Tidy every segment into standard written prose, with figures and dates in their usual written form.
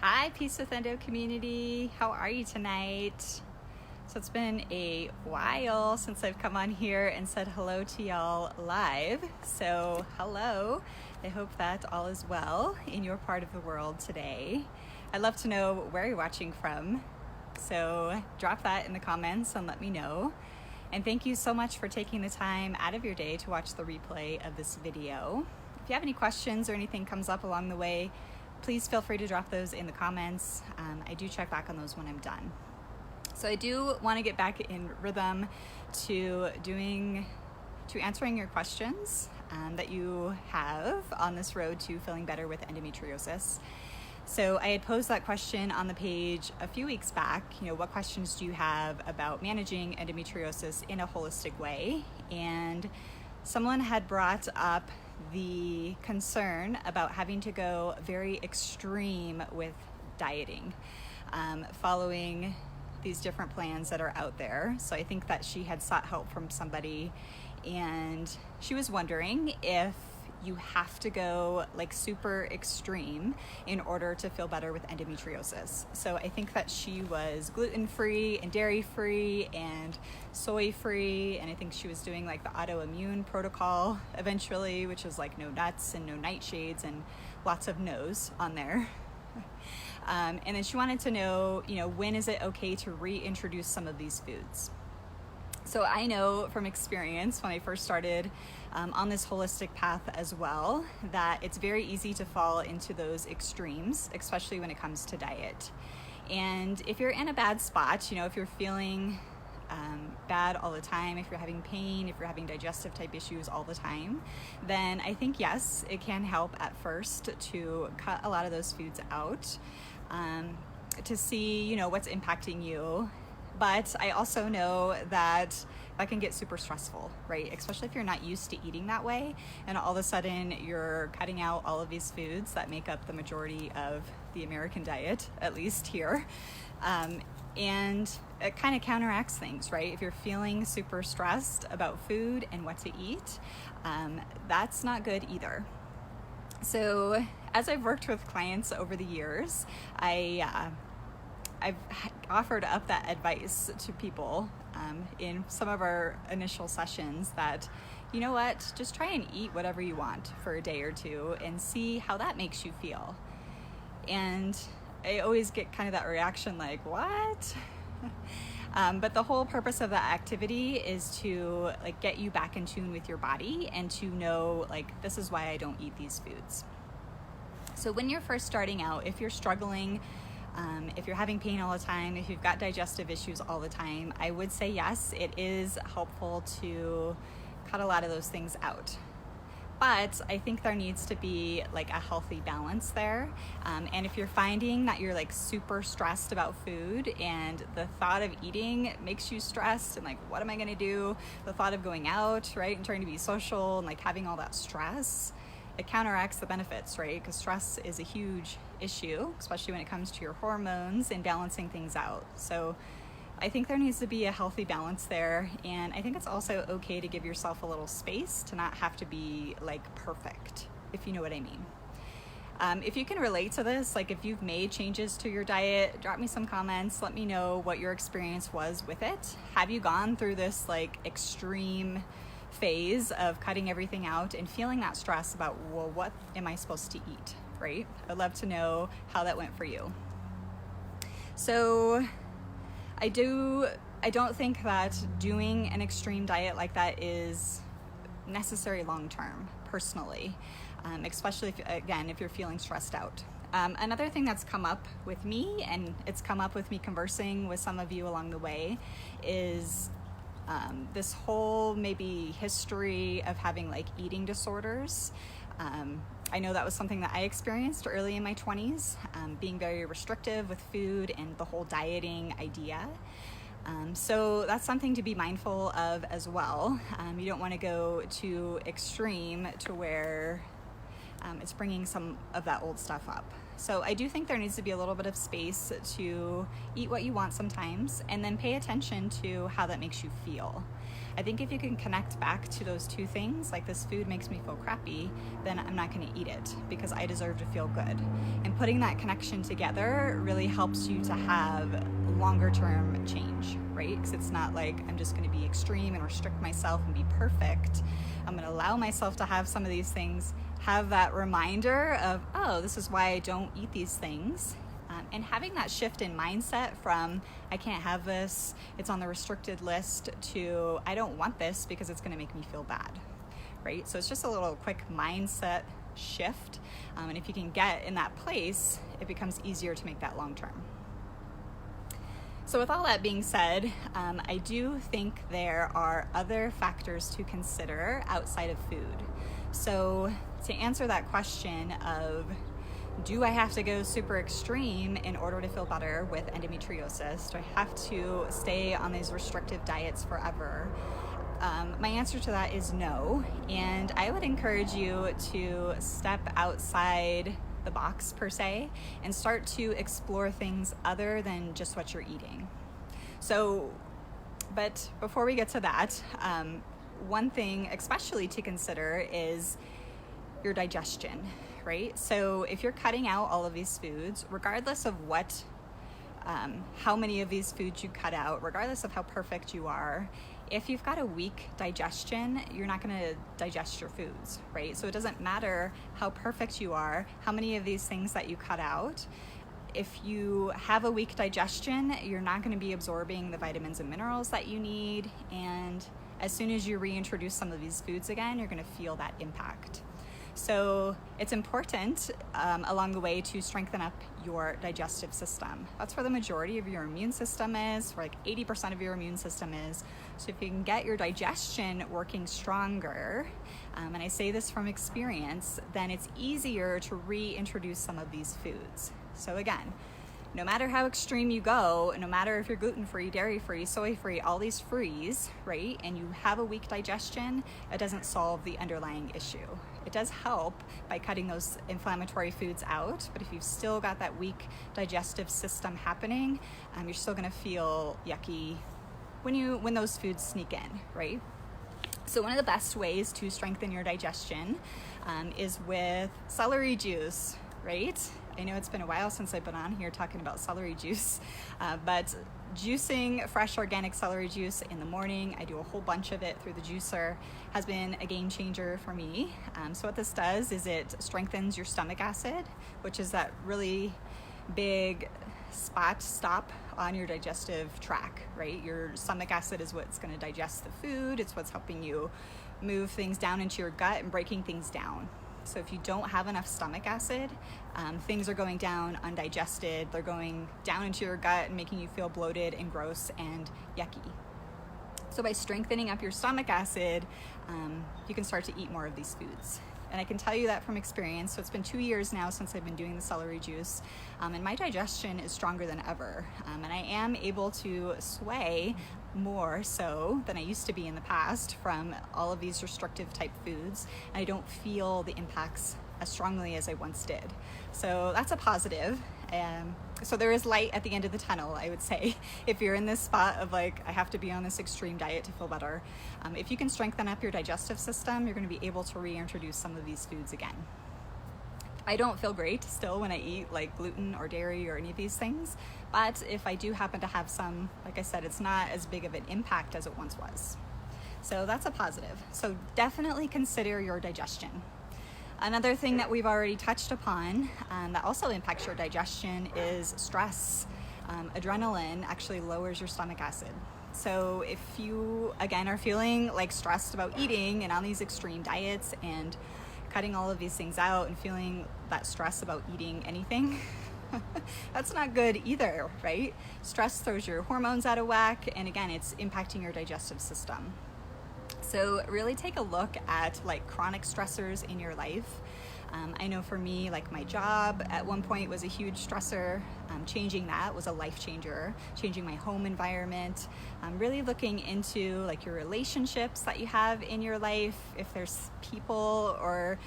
Hi, Peace with Endo community. How are you tonight? So it's been a while since I've come on here and said hello to y'all live. So hello. I hope that all is well in your part of the world today. I'd love to know where you're watching from. So drop that in the comments and let me know. And thank you so much for taking the time out of your day to watch the replay of this video. If you have any questions or anything comes up along the way, please feel free to drop those in the comments. I do check back on those when I'm done. So I do want to get back in rhythm to answering your questions that you have on this road to feeling better with endometriosis. So I had posed that question on the page a few weeks back. What questions do you have about managing endometriosis in a holistic way? And someone had brought up the concern about having to go very extreme with dieting, following these different plans that are out there. So I think that she had sought help from somebody, and she was wondering if you have to go like super extreme in order to feel better with endometriosis. So I think that she was gluten-free and dairy-free and soy-free, and I think she was doing like the autoimmune protocol eventually, which is like no nuts and no nightshades and lots of no's on there. And then she wanted to know, when is it okay to reintroduce some of these foods? So I know from experience when I first started on this holistic path as well, that it's very easy to fall into those extremes, especially when it comes to diet. And if you're in a bad spot, if you're feeling bad all the time, if you're having pain, if you're having digestive type issues all the time, then I think, yes, it can help at first to cut a lot of those foods out to see, what's impacting you. But I also know that can get super stressful, right? Especially if you're not used to eating that way, and all of a sudden you're cutting out all of these foods that make up the majority of the American diet, at least here. And it kind of counteracts things, right? If you're feeling super stressed about food and what to eat, that's not good either. So as I've worked with clients over the years, I've offered up that advice to people in some of our initial sessions that, just try and eat whatever you want for a day or two and see how that makes you feel. And I always get kind of that reaction like, what? But the whole purpose of that activity is to get you back in tune with your body and to know this is why I don't eat these foods. So when you're first starting out, if you're struggling, if you're having pain all the time, if you've got digestive issues all the time, I would say yes, it is helpful to cut a lot of those things out. But I think there needs to be a healthy balance there. And if you're finding that you're super stressed about food and the thought of eating makes you stressed and what am I gonna do? The thought of going out, right, and trying to be social and having all that stress, it counteracts the benefits, right? Because stress is a huge issue, especially when it comes to your hormones and balancing things out. So I think there needs to be a healthy balance there. And I think it's also okay to give yourself a little space to not have to be perfect, if you know what I mean. If you can relate to this, if you've made changes to your diet, drop me some comments. Let me know what your experience was with it. Have you gone through this extreme phase of cutting everything out and feeling that stress about, well, what am I supposed to eat, right? I'd love to know how that went for you. So I don't think that doing an extreme diet like that is necessary long-term, personally, especially if you're feeling stressed out. Another thing that's come up with me, and it's come up with me conversing with some of you along the way, is this whole maybe history of having eating disorders. I know that was something that I experienced early in my 20s, being very restrictive with food and the whole dieting idea. So that's something to be mindful of as well. You don't want to go too extreme to where it's bringing some of that old stuff up. So I do think there needs to be a little bit of space to eat what you want sometimes, and then pay attention to how that makes you feel. I think if you can connect back to those two things, like this food makes me feel crappy, then I'm not going to eat it because I deserve to feel good. And putting that connection together really helps you to have longer term change, right? Because it's not like I'm just going to be extreme and restrict myself and be perfect. I'm going to allow myself to have some of these things, have that reminder of, oh, this is why I don't eat these things. And having that shift in mindset from I can't have this, it's on the restricted list, to I don't want this because it's going to make me feel bad, right? So it's just a little quick mindset shift. And if you can get in that place, it becomes easier to make that long term. So with all that being said, I do think there are other factors to consider outside of food. So to answer that question of, do I have to go super extreme in order to feel better with endometriosis? Do I have to stay on these restrictive diets forever? My answer to that is no. And I would encourage you to step outside the box per se and start to explore things other than just what you're eating. So, but before we get to that, one thing especially to consider is your digestion, right? So if you're cutting out all of these foods, regardless of how many of these foods you cut out, regardless of how perfect you are, if you've got a weak digestion, you're not going to digest your foods, right? So it doesn't matter how perfect you are, how many of these things that you cut out. If you have a weak digestion, you're not going to be absorbing the vitamins and minerals that you need. And as soon as you reintroduce some of these foods again, you're going to feel that impact. So it's important along the way to strengthen up your digestive system. That's where the majority of your immune system is, where like 80% of your immune system is. So if you can get your digestion working stronger, and I say this from experience, then it's easier to reintroduce some of these foods. So again, no matter how extreme you go, no matter if you're gluten-free, dairy-free, soy-free, all these frees, right, and you have a weak digestion, it doesn't solve the underlying issue. It does help by cutting those inflammatory foods out, but if you've still got that weak digestive system happening, you're still gonna feel yucky when those foods sneak in, right? So one of the best ways to strengthen your digestion is with celery juice, right? I know it's been a while since I've been on here talking about celery juice, but juicing fresh organic celery juice in the morning, I do a whole bunch of it through the juicer, has been a game changer for me. So what this does is it strengthens your stomach acid, which is that really big stop on your digestive tract, right? Your stomach acid is what's going to digest the food. It's what's helping you move things down into your gut and breaking things down. So if you don't have enough stomach acid, things are going down undigested. They're going down into your gut and making you feel bloated and gross and yucky. So by strengthening up your stomach acid, you can start to eat more of these foods. And I can tell you that from experience. So it's been 2 years now since I've been doing the celery juice, and my digestion is stronger than ever. And I am able to sway more so than I used to be in the past from all of these restrictive type foods. And I don't feel the impacts as strongly as I once did. So that's a positive. So there is light at the end of the tunnel, I would say, if you're in this spot of like, I have to be on this extreme diet to feel better. If you can strengthen up your digestive system, you're going to be able to reintroduce some of these foods again. I don't feel great still when I eat like gluten or dairy or any of these things, but if I do happen to have some, like I said, it's not as big of an impact as it once was. So that's a positive. So definitely consider your digestion. Another thing that we've already touched upon that also impacts your digestion is stress. Adrenaline actually lowers your stomach acid. So if you, again, are feeling like stressed about eating and on these extreme diets and cutting all of these things out and feeling that stress about eating anything, that's not good either, right? Stress throws your hormones out of whack, and again, it's impacting your digestive system. So really take a look at like chronic stressors in your life. I know for me, like my job at one point was a huge stressor. Changing that was a life changer. Changing my home environment. Really looking into like your relationships that you have in your life. If there's people or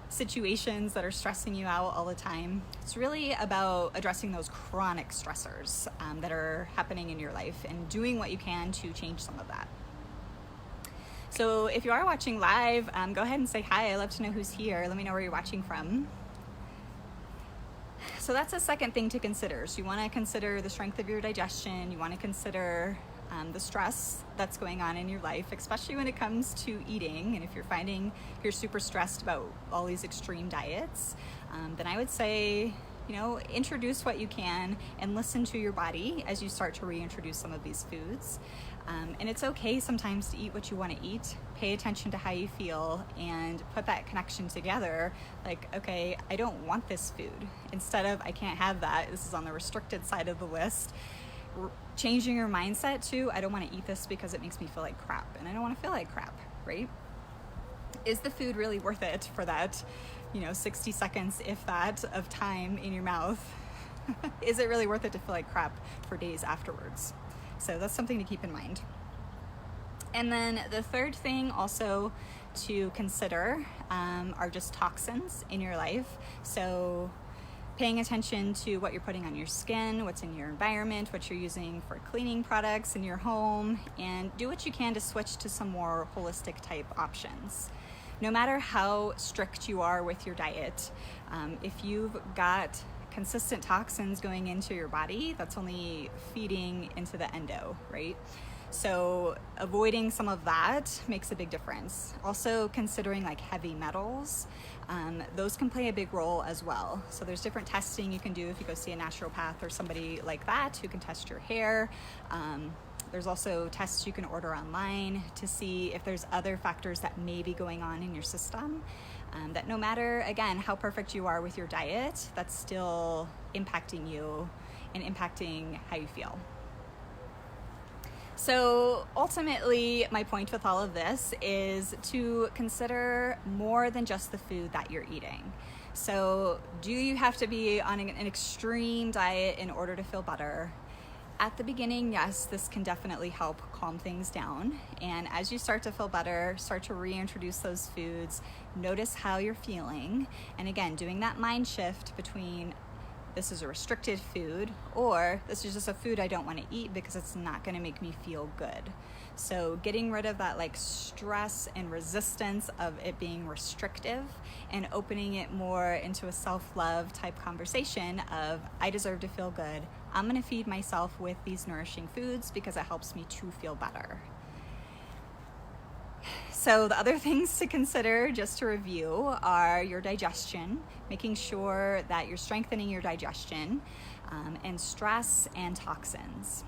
situations that are stressing you out all the time. It's really about addressing those chronic stressors that are happening in your life and doing what you can to change some of that. So if you are watching live, go ahead and say hi. I'd love to know who's here. Let me know where you're watching from. So that's a second thing to consider. So you want to consider the strength of your digestion. You want to consider the stress that's going on in your life, especially when it comes to eating. And if you're finding you're super stressed about all these extreme diets, then I would say, introduce what you can and listen to your body as you start to reintroduce some of these foods. And it's okay sometimes to eat what you want to eat. Pay attention to how you feel and put that connection together. Like, okay, I don't want this food. Instead of, I can't have that. This is on the restricted side of the list. Changing your mindset to, I don't want to eat this because it makes me feel like crap, and I don't want to feel like crap, right? Is the food really worth it for that, 60 seconds, if that, of time in your mouth? Is it really worth it to feel like crap for days afterwards? So that's something to keep in mind. And then the third thing also to consider are just toxins in your life. So paying attention to what you're putting on your skin, what's in your environment, what you're using for cleaning products in your home, and do what you can to switch to some more holistic type options. No matter how strict you are with your diet, if you've got consistent toxins going into your body, that's only feeding into the endo, right? So avoiding some of that makes a big difference. Also considering like heavy metals, those can play a big role as well. So there's different testing you can do if you go see a naturopath or somebody like that who can test your hair. There's also tests you can order online to see if there's other factors that may be going on in your system. That no matter, again, how perfect you are with your diet, that's still impacting you and impacting how you feel. So ultimately, my point with all of this is to consider more than just the food that you're eating. So do you have to be on an extreme diet in order to feel better? At the beginning, yes, this can definitely help calm things down. And as you start to feel better, start to reintroduce those foods, notice how you're feeling. And again, doing that mind shift between this is a restricted food, or this is just a food I don't want to eat because it's not going to make me feel good. So getting rid of that like stress and resistance of it being restrictive and opening it more into a self-love type conversation of, I deserve to feel good. I'm going to feed myself with these nourishing foods because it helps me to feel better. So the other things to consider, just to review, are your digestion, making sure that you're strengthening your digestion, and stress and toxins.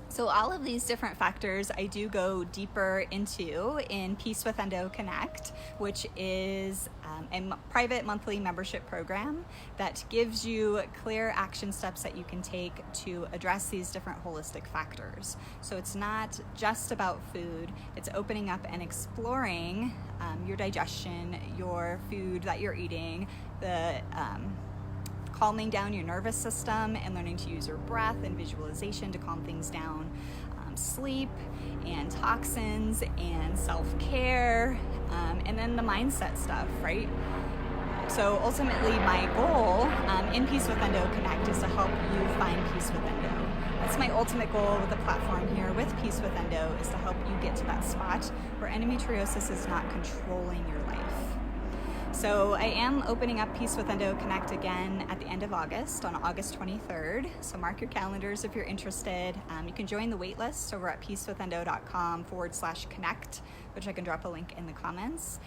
So all of these different factors I do go deeper into in Peace with Endo Connect, which is a private monthly membership program that gives you clear action steps that you can take to address these different holistic factors. So it's not just about food, it's opening up and exploring your digestion, your food that you're eating, the calming down your nervous system and learning to use your breath and visualization to calm things down, sleep and toxins and self-care, and then the mindset stuff, right? So ultimately my goal in Peace with Endo Connect is to help you find peace with Endo. That's my ultimate goal with the platform here with Peace with Endo, is to help you get to that spot where endometriosis is not controlling your life. So I am opening up Peace with Endo Connect again at the end of August, on August 23rd. So mark your calendars if you're interested. You can join the waitlist over at peacewithendo.com/connect, which I can drop a link in the comments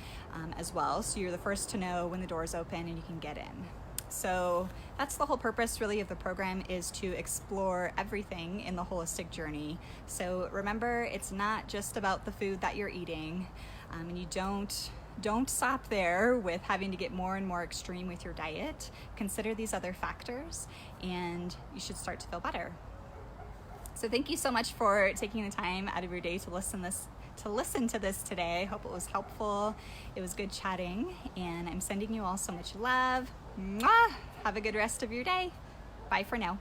as well. So you're the first to know when the doors open and you can get in. So that's the whole purpose really of the program, is to explore everything in the holistic journey. So remember, it's not just about the food that you're eating, and you don't stop there with having to get more and more extreme with your diet. Consider these other factors and you should start to feel better. So thank you so much for taking the time out of your day to listen to this today. I hope it was helpful. It was good chatting, and I'm sending you all so much love. Mwah! Have a good rest of your day. Bye for now.